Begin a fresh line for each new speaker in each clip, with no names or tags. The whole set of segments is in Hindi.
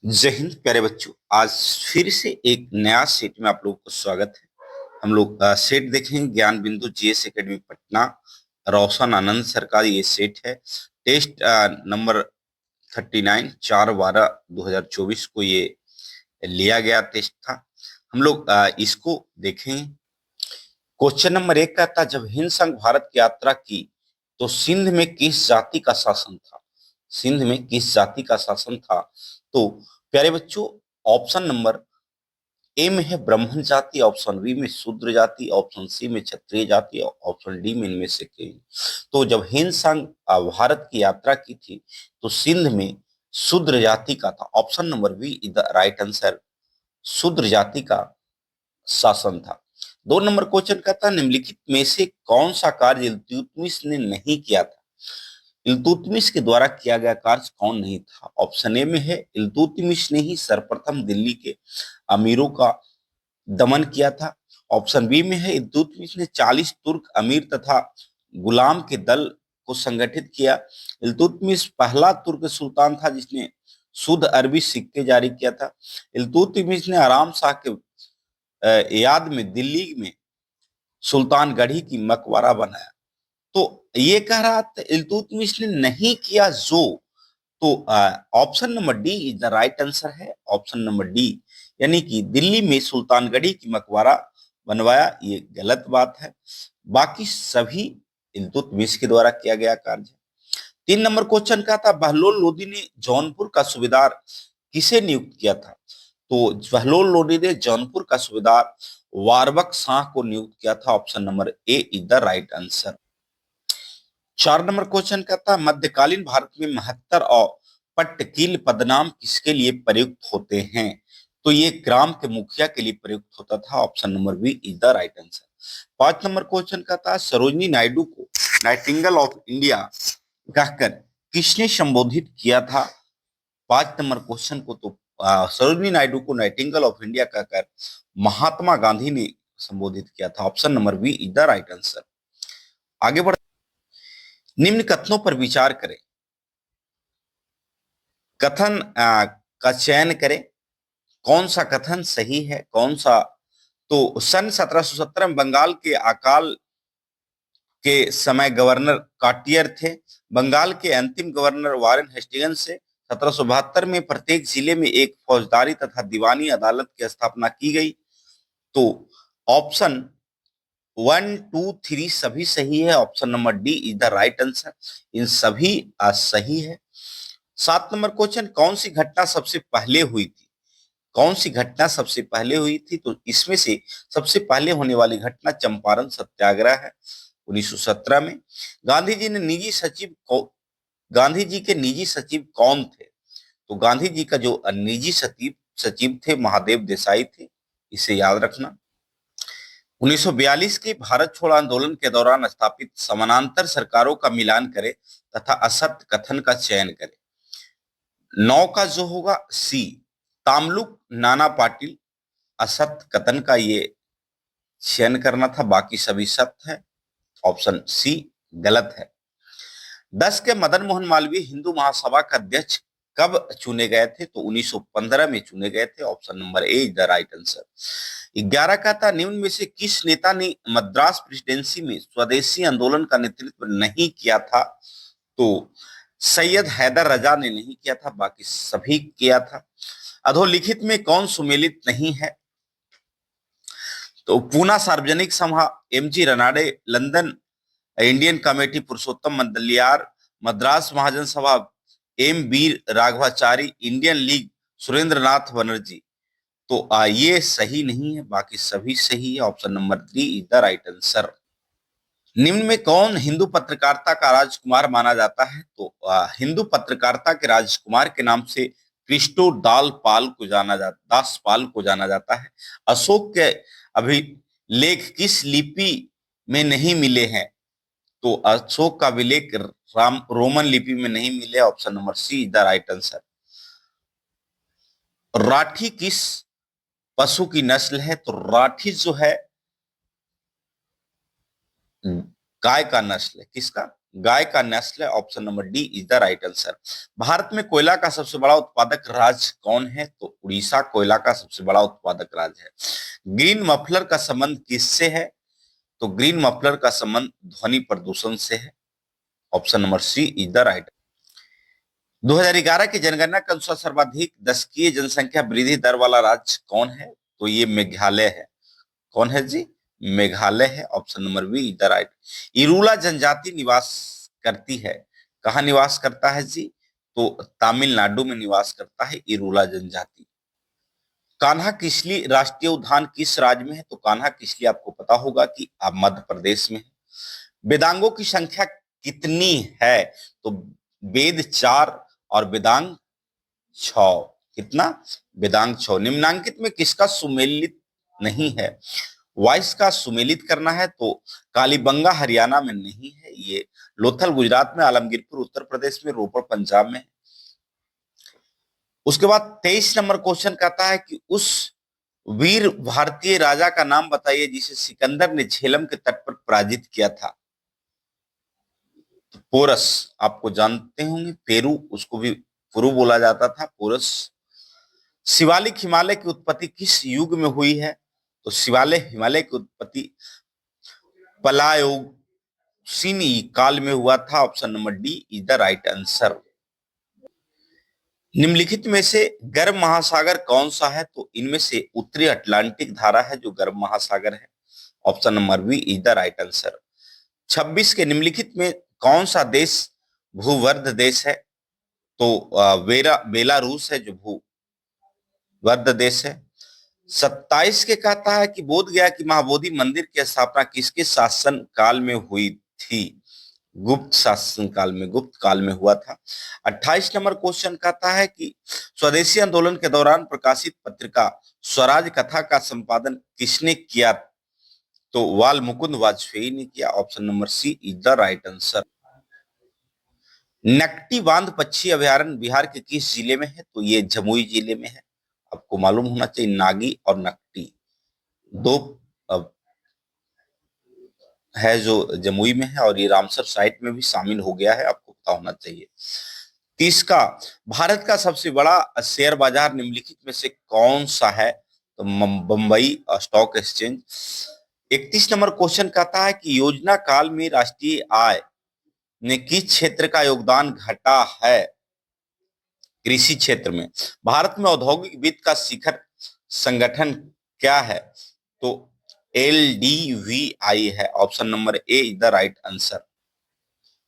जय हिंद प्यारे बच्चों। आज फिर से एक नया सेट में आप लोगों को स्वागत है। हम लोग सेट देखेंगे ज्ञान बिंदु जीएस एकेडमी पटना, रोशन आनंद सर का ये सेट है। टेस्ट नंबर 39 4/12/2024 को ये लिया गया टेस्ट था। हम लोग इसको देखेंगे। क्वेश्चन नंबर 1 का था, जब हिंद संघ भारत की यात्रा की तो सिंध में किस जाति का शासन था। सिंध में किस जाति का शासन था? तो प्यारे बच्चों, ऑप्शन नंबर ए में है ब्राह्मण जाति, ऑप्शन बी में शूद्र जाति, ऑप्शन सी में क्षत्रिय जाति, ऑप्शन डी में इनमें से कोई। तो जब हिंद संघ भारत की यात्रा की थी तो सिंध में शूद्र जाति का था। Option number B is the right answer, शूद्र जाति का शासन था। 2 नंबर क्वेश्चन का था, निम्नलिखित में से कौन सा कार्य इल्तुतमिश ने नहीं किया था। इल्तुतमिश के द्वारा किया गया कार्य कौन नहीं था? ऑप्शन ए में है इल्तुतमिश ने ही सर्वप्रथम दिल्ली के अमीरों का दमन किया था। ऑप्शन बी में है इल्तुतमिश ने 40 तुर्क अमीर तथा गुलाम के दल को संगठित किया। इल्तुतमिश पहला तुर्क सुल्तान था जिसने शुद्ध अरबी सिक्के जारी किया था। इल्तुतमिश ने आराम शाह के याद में दिल्ली में सुल्तान गढ़ी की मकबरा बनाया। तो ये कह रहा था इल्तुतमिश ने नहीं किया जो, तो option number D is the right answer है। ऑप्शन नंबर डी, यानी कि दिल्ली में सुल्तानगढ़ी की मकबरा बनवाया, ये गलत बात है। बाकी सभी इल्तुतमिश के द्वारा किया गया कार्य है। 3 नंबर क्वेश्चन का था, बहलोल लोदी ने जौनपुर का सूबेदार किसे नियुक्त किया था। तो बहलोल लोदी ने जौनपुर का सूबेदार वारबक शाह को नियुक्त किया था। Option number A is the right answer. 4 number question का था, मध्यकालीन भारत में महत्तर और पट्टकील पदनाम किसके लिए प्रयुक्त होते हैं। तो ये ग्राम के मुखिया के लिए प्रयुक्त होता था। Option number B is the right answer. 5 नंबर क्वेश्चन का था, सरोजिनी नायडू को नाइटिंगेल ऑफ इंडिया कहकर किसने संबोधित किया था। 5 नंबर क्वेश्चन को तो सरोजिनी नायडू को नाइटिंगेल ऑफ इंडिया कहकर महात्मा गांधी ने संबोधित किया था। Option number B is the right answer. आगे बढ़, निम्न कथनों पर विचार करें। कथन का चयन करें, कौन सा कथन सही है, कौन सा। तो सन 1717 में बंगाल के अकाल के समय गवर्नर काटियर थे। बंगाल के अंतिम गवर्नर वारेन हेस्टिंग्स से 1772 में प्रत्येक जिले में एक फौजदारी तथा दीवानी अदालत की स्थापना की गई। तो ऑप्शन 1, 2, 3 सभी सही है। Option number D is the right answer, इन सभी सही है। 7 नंबर क्वेश्चन, कौन सी घटना सबसे पहले हुई थी। कौन सी घटना सबसे पहले हुई थी? तो इसमें से सबसे पहले होने वाली घटना चंपारण सत्याग्रह है 1917 में। गांधी जी ने निजी सचिव गांधी जी के निजी सचिव कौन थे? तो गांधी जी का जो निजी सचिव सचिव थे महादेव देसाई थे, इसे याद रखना। 1942 के भारत छोड़ो आंदोलन के दौरान स्थापित समानांतर सरकारों का मिलान करें तथा असत्य कथन का चयन करें। 9 का जो होगा सी, तामलुक नाना पाटिल, असत्य कथन का ये चयन करना था, बाकी सभी सत्य है। ऑप्शन सी गलत है। 10 के मदन मोहन मालवीय हिंदू महासभा का अध्यक्ष कब चुने गए थे? तो 1915 में चुने गए थे। Option number A is the right answer. 11 का था, निम्न में से किस नेता ने मद्रास प्रेसिडेंसी में स्वदेशी आंदोलन का नेतृत्व नहीं किया था। तो सैयद हैदर रजा ने नहीं किया था, बाकी सभी किया था। अधोलिखित में कौन सुमेलित नहीं है? तो Poona Sarvajanik Sabha M G Ranade, London Indian committee Purushottam Mandaliar, Madras Mahajan Sabha M Veer Raghavachari, Indian league Surendra Nath Banerjee. तो ये सही नहीं है, बाकी सभी सही है। Option number 3 is the right answer. निम्न में कौन हिंदू पत्रकारिता का राजकुमार माना जाता है? तो हिंदू पत्रकारिता के राजकुमार के नाम से क्रिस्टो दास पाल को जाना जाता है। अशोक के अभिलेख किस लिपि में नहीं मिले हैं? तो अशोक का अभिलेख रोमन लिपि में नहीं मिले। Option number C is the right answer. Rathi किस पशु की नस्ल है? तो राठी जो है गाय का नस्ल है। किसका? गाय का नस्ल है। Option number D is the right answer. Bharat में कोयला का सबसे बड़ा उत्पादक राज्य कौन है? तो उड़ीसा कोयला का सबसे बड़ा उत्पादक राज्य है। ग्रीन मफलर का संबंध किससे है? तो ग्रीन मफलर का संबंध ध्वनि प्रदूषण से है। Option number C is the right. 2011 की जनगणना के अनुसार सर्वाधिक दशकीय जनसंख्या वृद्धि दर वाला राज्य कौन है? तो ये मेघालय है। कौन है जी? मेघालय है। Option number B is the right. Irula जनजाति निवास करती है, कहाँ निवास करता है जी? तो तमिलनाडु में निवास करता है इरूला जनजाति। कान्हा किसली राष्ट्रीय उद्यान किस राज्य में है? तो कान्हा किसली आपको पता होगा कि आप मध्य प्रदेश में है। वेदांगों की संख्या कितनी है? तो वेद 4 और वेदांग 6। कितना? वेदांग 6। निम्नांकित में किसका सुमेलित नहीं है? वॉइस का सुमेलित करना है तो कालीबंगा हरियाणा में नहीं है, ये लोथल गुजरात में, आलमगीरपुर उत्तर प्रदेश में, रोपड़ पंजाब में। उसके बाद 23 नंबर क्वेश्चन कहता है कि उस वीर भारतीय राजा का नाम बताइए जिसे सिकंदर ने झेलम के तट पर पराजित किया था। तो पोरस आपको जानते होंगे, पेरू उसको भी पुरु बोला जाता था, पोरस। शिवालिक हिमालय की उत्पत्ति किस युग में हुई है? तो शिवालय हिमालय की उत्पत्ति पलायोसीनी काल में हुआ था। Option number D is the right answer. निम्नलिखित में से गर्म महासागर कौन सा है? तो इनमें से उत्तरी अटलांटिक धारा है जो गर्म महासागर है। Option number B is the right answer. 26 के निम्नलिखित में कौन सा देश भूवर्ध देश है? तो बेलारूस है जो भूवर्ध देश है। 27 के कहता है कि बोध गया कि महाबोधि मंदिर की स्थापना किसके शासन काल में हुई थी? गुप्त शासन काल में, गुप्त काल में हुआ था। 28 नंबर क्वेश्चन कहता है कि स्वदेशी आंदोलन के दौरान प्रकाशित पत्रिका स्वराज कथा का संपादन किसने किया? तो वाल मुकुंद वाजपेयी ने किया। Option number C is the right answer. Nakti बांध पक्षी अभयारण्य बिहार के किस जिले में है? तो ये जमुई जिले में है। आपको मालूम होना चाहिए, नागी और नकटी दो है जो जमुई में है, और ये रामसर साइट में भी शामिल हो गया है, आपको पता होना चाहिए। 30 का भारत का सबसे बड़ा शेयर बाजार निम्नलिखित में से कौन सा है? तो बंबई स्टॉक एक्सचेंज। 31 नंबर क्वेश्चन कहता है कि योजना काल में राष्ट्रीय आय ने किस क्षेत्र का योगदान घटा है? कृषि क्षेत्र में। भारत में औद्योगिक वित्त का शिखर संगठन क्या है? तो LDVI है। Option number A is the right answer.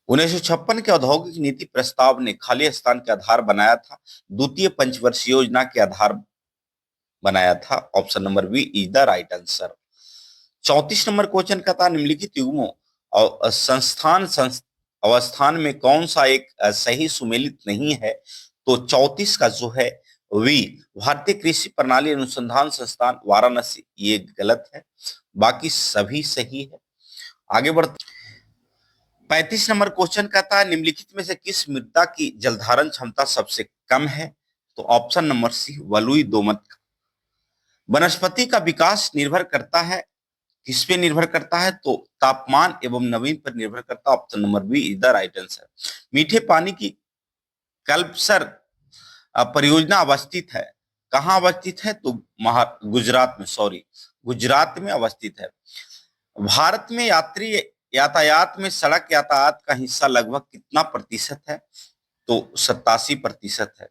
1956 के औद्योगिक नीति प्रस्ताव ने खाली स्थान के आधार बनाया था, द्वितीय पंचवर्षीय योजना के आधार बनाया था। Option number B is the right answer. 34 नंबर क्वेश्चन का था निम्नलिखित युग्मों और संस्थान अवस्थान में कौन सा एक सही सुमेलित नहीं है? तो 34 का जो है वी भारतीय कृषि प्रणाली अनुसंधान संस्थान वाराणसी, ये गलत है, बाकी सभी सही है। आगे बढ़ते। 35 नंबर क्वेश्चन कहता है निम्नलिखित में से किस मृदा की जलधारण क्षमता सबसे कम है? तो ऑप्शन नंबर सी बलुई दोमट। वनस्पति का विकास निर्भर करता है किस पे निर्भर करता है? तो तापमान एवं नमीन पर निर्भर करता है। Option number B is the right answer. मीठे पानी की कल्पसर परियोजना अवस्थित है, कहाँ अवस्थित है? तो गुजरात में, सॉरी, गुजरात में अवस्थित है। भारत में यात्री यातायात में सड़क यातायात का हिस्सा लगभग कितना प्रतिशत है? तो 87% है।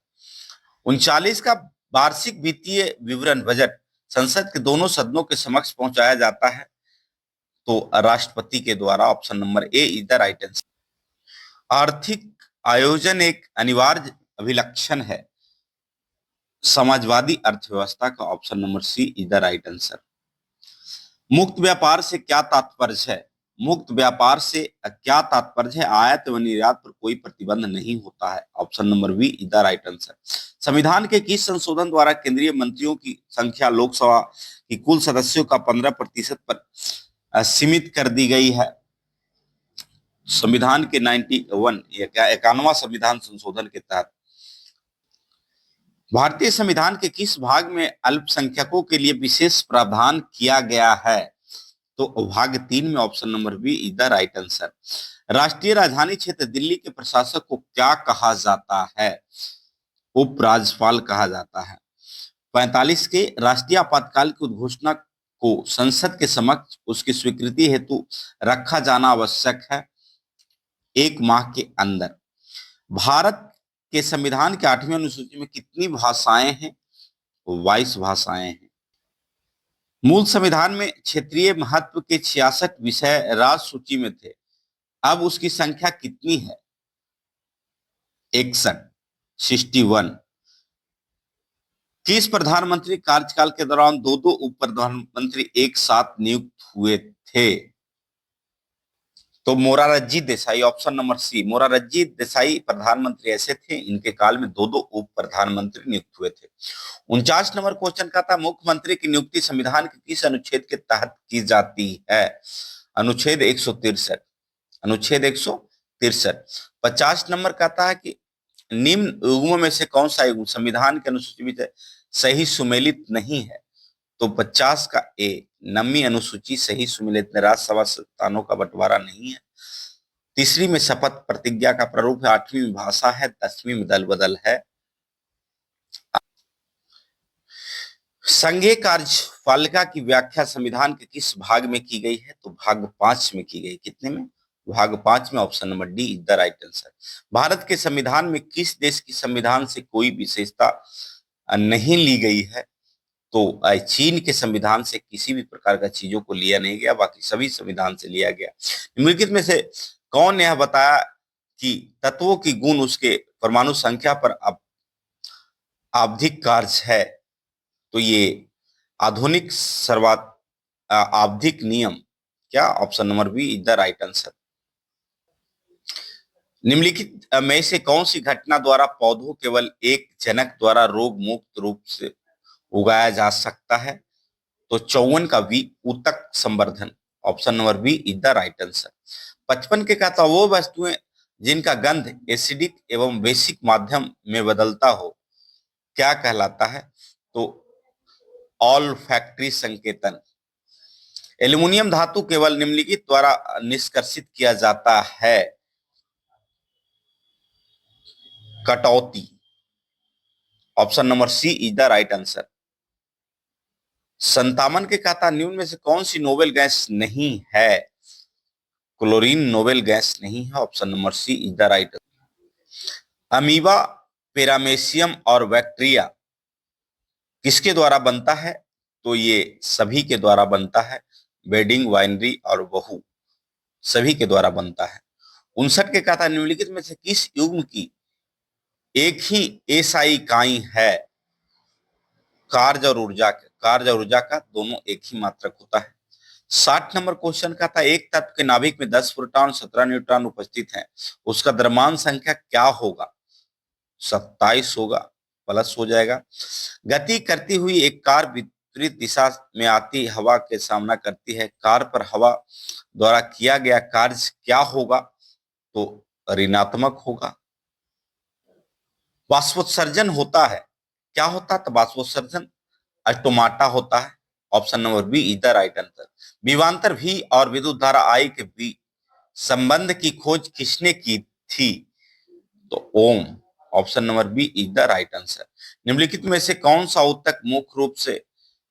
39 का वार्षिक वित्तीय विवरण बजट संसद के दोनों सदनों के समक्ष पहुंचाया जाता है, तो राष्ट्रपति के द्वारा। Option number A is the right answer. आर्थिक आयोजन एक अनिवार्य अभिलक्षण है समाजवादी अर्थव्यवस्था का। Option number C is the right answer. मुक्त व्यापार से क्या तात्पर्य है? मुक्त व्यापार से क्या तात्पर्य है? आयात एवं निर्यात पर कोई प्रतिबंध नहीं होता है। Option number B is the right answer. संविधान के किस संशोधन द्वारा केंद्रीय मंत्रियों की संख्या लोकसभा की कुल सदस्यों का 15% पर सीमित कर दी गई है? संविधान के 91वां संविधान संशोधन के तहत। भारतीय संविधान के किस भाग में अल्पसंख्यकों के लिए विशेष प्रावधान किया गया है? तो भाग 3 में option number B is the right answer. राष्ट्रीय राजधानी क्षेत्र दिल्ली के प्रशासक को क्या कहा जाता है? उपराज्यपाल कहा जाता है। 45 के राष्ट्रीय आपातकाल की उद्घोषणा को संसद के समक्ष उसकी स्वीकृति हेतु रखा जाना आवश्यक है 1 माह के अंदर। भारत के संविधान के 8वीं अनुसूची में कितनी भाषाएं हैं? 22 भाषाएं हैं। मूल संविधान में क्षेत्रीय महत्व के 66 विषय राज्य सूची में थे, अब उसकी संख्या कितनी है? 61। किस प्रधानमंत्री कार्यकाल के दौरान दो उप प्रधानमंत्री एक साथ नियुक्त हुए थे? तो Morarji Desai, option number C. Morarji Desai प्रधानमंत्री ऐसे थे, इनके काल में दो उप प्रधानमंत्री नियुक्त हुए थे। 49 नंबर क्वेश्चन का था मुख्यमंत्री की नियुक्ति संविधान के किस अनुच्छेद के तहत की जाती है? अनुच्छेद 163। अनुच्छेद 163। 50 नंबर का था कि निम्न युग्मों में से कौन सा युग्म संविधान के अनुसूची में सही सुमेलित नहीं है? तो 50 का ए, नवीं अनुसूची सही सुमेलित में राज्यसभा स्थानों का बंटवारा नहीं है। तीसरी में शपथ प्रतिज्ञा का प्रारूप है। 8वीं में भाषा है। 10वीं में दल बदल है। संघीय कार्यपालिका की व्याख्या संविधान के किस भाग में की गई है? तो भाग 5 में की गई। कितने में? भाग 5 में। Option number D is the right answer. Bharat के संविधान में किस देश की संविधान से कोई विशेषता नहीं ली गई है? तो चीन के संविधान से किसी भी प्रकार का चीजों को लिया नहीं गया, बाकी सभी संविधान से लिया गया। निम्नलिखित में से कौन यह बताया कि तत्वों की गुण उसके परमाणु संख्या पर आवधिक कार्य है? तो ये आधुनिक आवधिक नियम। क्या? Option number B is the right answer. निम्नलिखित में से कौन सी घटना द्वारा पौधों केवल एक जनक द्वारा रोग मुक्त रूप से उगाया जा सकता है? तो 54 का वी, ऊतक संवर्धन। Option number B is the right answer. 55 के कहता वो वस्तुएं जिनका गंध एसिडिक एवं बेसिक माध्यम में बदलता हो क्या कहलाता है? तो ऑल्फैक्टरी संकेतन। एल्युमिनियम धातु केवल निम्नलिखित द्वारा निष्कर्षित किया जाता है। कटौती। Option number C is the right answer. 57 के कहता निम्न में से कौन सी नोबेल गैस नहीं है? क्लोरीन नोबेल गैस नहीं है। Option number C is the right answer. Amoeba, paramecium और बैक्टीरिया किसके द्वारा बनता है? तो ये सभी के द्वारा बनता है। बेडिंग, वाइनरी और वहू सभी के द्वारा बनता है। 59 के कहता निम्नलिखित में से किस युग्म की एक ही एसआई इकाई है? कार्य और ऊर्जा का दोनों एक ही मात्रक होता है। 60 नंबर क्वेश्चन का था एक तत्व के नाभिक में 10 प्रोटॉन 17 न्यूट्रॉन उपस्थित हैं, उसका द्रव्यमान संख्या क्या होगा? 27 होगा, प्लस हो जाएगा। गति करती हुई एक कार विपरीत दिशा में आती हवा के सामना करती है, कार पर हवा द्वारा किया गया कार्य क्या होगा? तो ऋणात्मक होगा। बाष्पोत्सर्जन होता है, क्या होता है? तो बाष्पोत्सर्जन ऑटोमाटा होता है। Option number B is the right answer. विभवांतर भी और विद्युत धारा आई के बीच संबंध की खोज किसने की थी? तो Ohm. Option number B is the right answer. निम्नलिखित में से कौन सा ऊतक मुख्य रूप से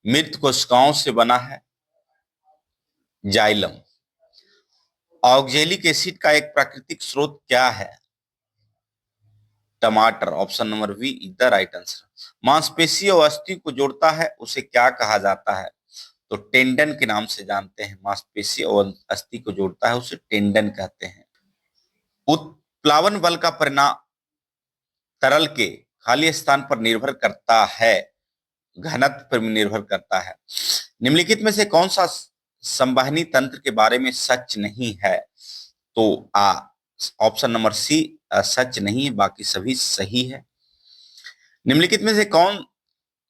मृत कोशिकाओं से बना है? जाइलम। ऑक्जेलिक एसिड का एक प्राकृतिक स्रोत क्या है? टमाटर। Option number B is the right answer. मांसपेशी और अस्थि को जोड़ता है उसे क्या कहा जाता है? तो टेंडन के नाम से जानते हैं। मांसपेशी और अस्थि को जोड़ता है उसे टेंडन कहते हैं। उत्प्लावन बल का परिणाम तरल के खाली स्थान पर निर्भर करता है, घनत्व पर निर्भर करता है। निम्नलिखित में से कौन सा संवहनी तंत्र के बारे में सच नहीं है? तो ऑप्शन नंबर सी सच नहीं है, बाकी सभी सही है। निम्नलिखित में से कौन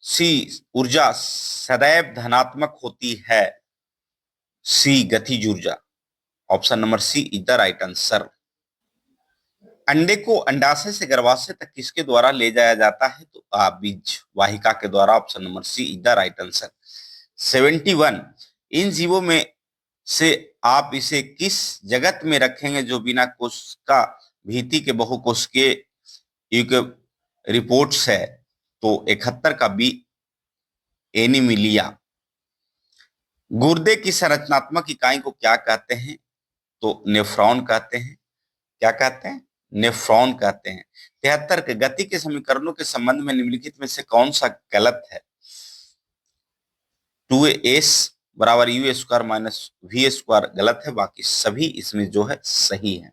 सी ऊर्जा सदैव धनात्मक होती है? सी गतिज ऊर्जा। Option number C is the right answer. अंडे को अंडाशय से गर्भाशय तक किसके द्वारा ले जाया जाता है? तो बीज वाहिका के द्वारा। Option number C is the right answer. 71 इन जीवों में से आप इसे किस जगत में रखेंगे जो बिना कोशिका भीति के बहुकोशिकीय रिपोर्ट्स है? तो 71 का बी, एनीमिलिया। गुर्दे की संरचनात्मक इकाई को क्या कहते हैं? तो नेफ्रॉन कहते हैं। क्या कहते हैं? नेफ्रॉन कहते हैं। 73 के गति के समीकरणों के संबंध में निम्नलिखित में से कौन सा गलत है? 2s बराबर U square minus V square गलत है, बाकी सभी इसमें जो है सही है।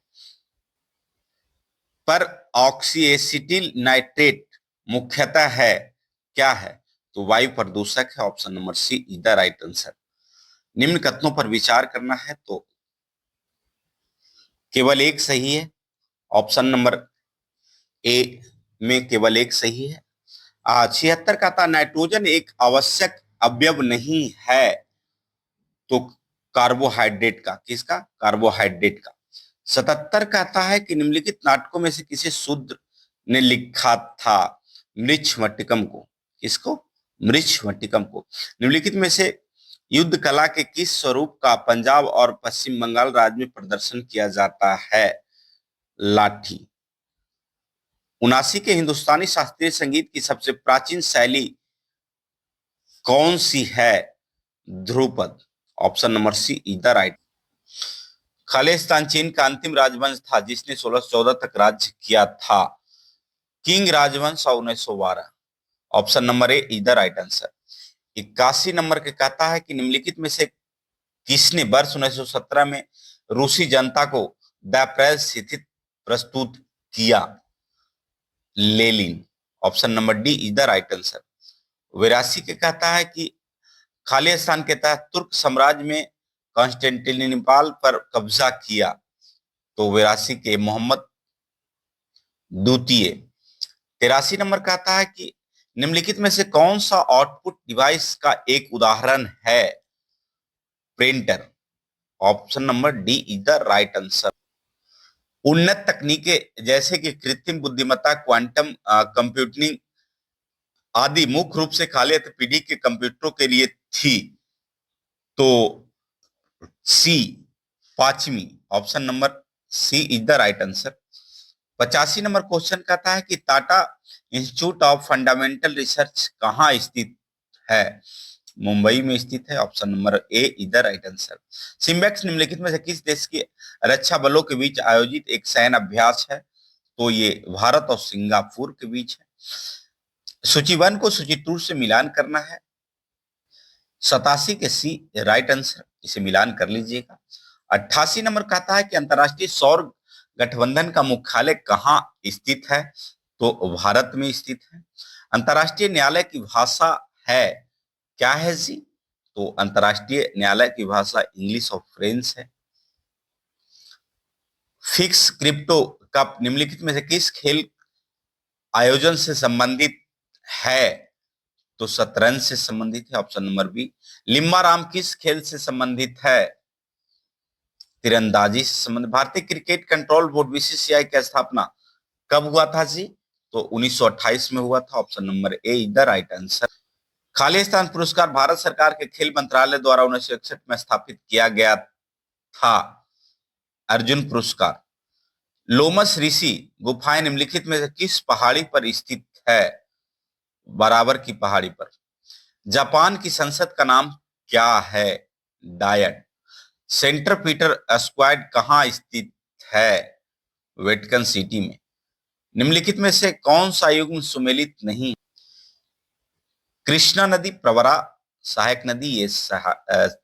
पर ऑक्सीएसिटिल नाइट्रेट मुख्यतः है क्या है? तो वायु प्रदूषक है। Option number C is the right answer. निम्न कथनों पर विचार करना है तो केवल एक सही है। ऑप्शन नंबर ए में केवल एक सही है। 76 का था नाइट्रोजन एक आवश्यक अवयव नहीं है। तो कार्बोहाइड्रेट का, किसका? कार्बोहाइड्रेट का। 77 कहता है कि निम्नलिखित नाटकों में से किसे शूद्र ने लिखा था? मृच्छमट्टिकम को। किसको? मृच्छमट्टिकम को। निम्नलिखित में से युद्ध कला के किस स्वरूप का पंजाब और पश्चिम बंगाल राज्य में प्रदर्शन किया जाता है? लाठी। 79 के हिंदुस्तानी शास्त्रीय संगीत की सबसे प्राचीन शैली कौन सी है? ध्रुपद। Option number C is the right. Khalistan China का अंतिम राजवंश था जिसने 1614 तक राज्य किया था। किंग राजवंश और 1912। Option number A is the right answer. 81 number के कहता है कि निम्नलिखित में से किसने वर्ष 1917 में रूसी जनता को द प्रेस स्थित प्रस्तुत किया? Lenin. Option number D is the right answer. 82 के कहता है कि खालिस्तान के तहत तुर्क साम्राज्य में कॉन्स्टेंटिनोपल पर कब्जा किया। तो 82 के मोहम्मद द्वितीय। 83 नंबर कहता है कि निम्नलिखित में से कौन सा आउटपुट डिवाइस का एक उदाहरण है? Printer. Option number D is the right answer. उन्नत तकनीकें जैसे कि कृत्रिम बुद्धिमत्ता, क्वांटम कंप्यूटिंग आदि मुख्य रूप से खाली पीढ़ी के कंप्यूटरों के लिए थी। तो सी, पांचवी। Option number C is the right answer. 85 नंबर क्वेश्चन कहता है कि Tata institute of fundamental research कहाँ स्थित है? मुंबई में स्थित है। Option number A is the right answer. SIMBEX निम्नलिखित में से किस देश के रक्षा बलों के बीच आयोजित एक सैन्य अभ्यास है? तो ये भारत और सिंगापुर के बीच है। सूची 1 को सूची 2 से मिलान करना है। 87 के सी राइट आंसर, इसे मिलान कर लीजिएगा। 88 नंबर कहता है कि अंतरराष्ट्रीय सौर गठबंधन का मुख्यालय कहाँ स्थित है? तो भारत में स्थित है। अंतरराष्ट्रीय न्यायालय की भाषा है क्या है जी? तो अंतरराष्ट्रीय न्यायालय की भाषा इंग्लिश और फ्रेंच है। फिक्स क्रिप्टो कप निम्नलिखित में से किस खेल आयोजन से संबंधित है? तो शतरंज से संबंधित है। Option number B. लिम्बाराम किस खेल से संबंधित है? तीरंदाजी से संबंधित। भारतीय क्रिकेट कंट्रोल बोर्ड बीसीसीआई की स्थापना कब हुआ था जी? तो 1928 में हुआ था। Option number A is the right answer. Khalistan पुरस्कार भारत सरकार के खेल मंत्रालय द्वारा 1961 में स्थापित किया गया था। अर्जुन पुरस्कार। लोमस ऋषि गुफाएं निम्नलिखित में से किस पहाड़ी पर स्थित है? बराबर की पहाड़ी पर। जापान की संसद का नाम क्या है? डायट। सेंटर पीटर स्क्वाड कहाँ स्थित है? वेटिकन सिटी में। निम्नलिखित में से कौन सा युग्म सुमेलित नहीं? कृष्णा नदी, प्रवरा, सहायक नदी, ये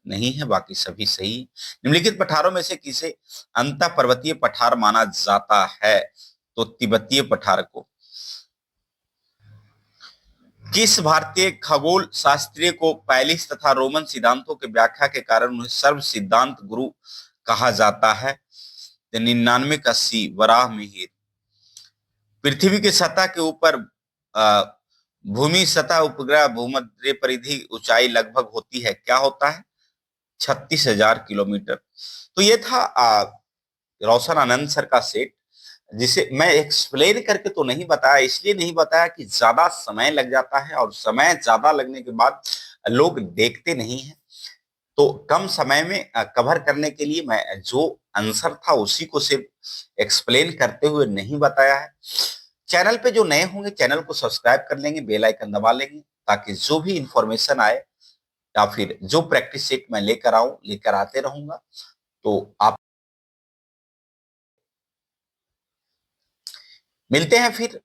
नहीं है, बाकी सभी सही। निम्नलिखित पठारों में से किसे अंतः पर्वतीय पठार माना जाता है? तो तिब्बतीय पठार को। किस भारतीय खगोल शास्त्रीय को पैलिस तथा रोमन सिद्धांतों के व्याख्या के कारण उन्हें सर्व सिद्धांत गुरु कहा जाता है? 99 का सी, वराह मिहिर। पृथ्वी की सतह के ऊपर भूमि सतह उपग्रह भूमध्य परिधि ऊंचाई लगभग होती है, क्या होता है? 36,000 किलोमीटर। तो ये था रोशन आनंद सर का सेट, जिसे मैं एक्सप्लेन करके तो नहीं बताया, इसलिए नहीं बताया कि ज्यादा समय लग जाता है और समय ज्यादा लगने के बाद लोग देखते नहीं है। तो कम समय में कवर करने के लिए मैं जो आंसर था उसी को सिर्फ एक्सप्लेन करते हुए नहीं बताया है। चैनल पे जो नए होंगे चैनल को सब्सक्राइब कर लेंगे, बेल आइकन दबा लेंगे, ताकि जो भी इंफॉर्मेशन आए या फिर जो प्रैक्टिस सेट मैं लेकर आते रहूंगा, तो आप मिलते हैं फिर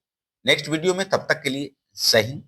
नेक्स्ट वीडियो में। तब तक के लिए सही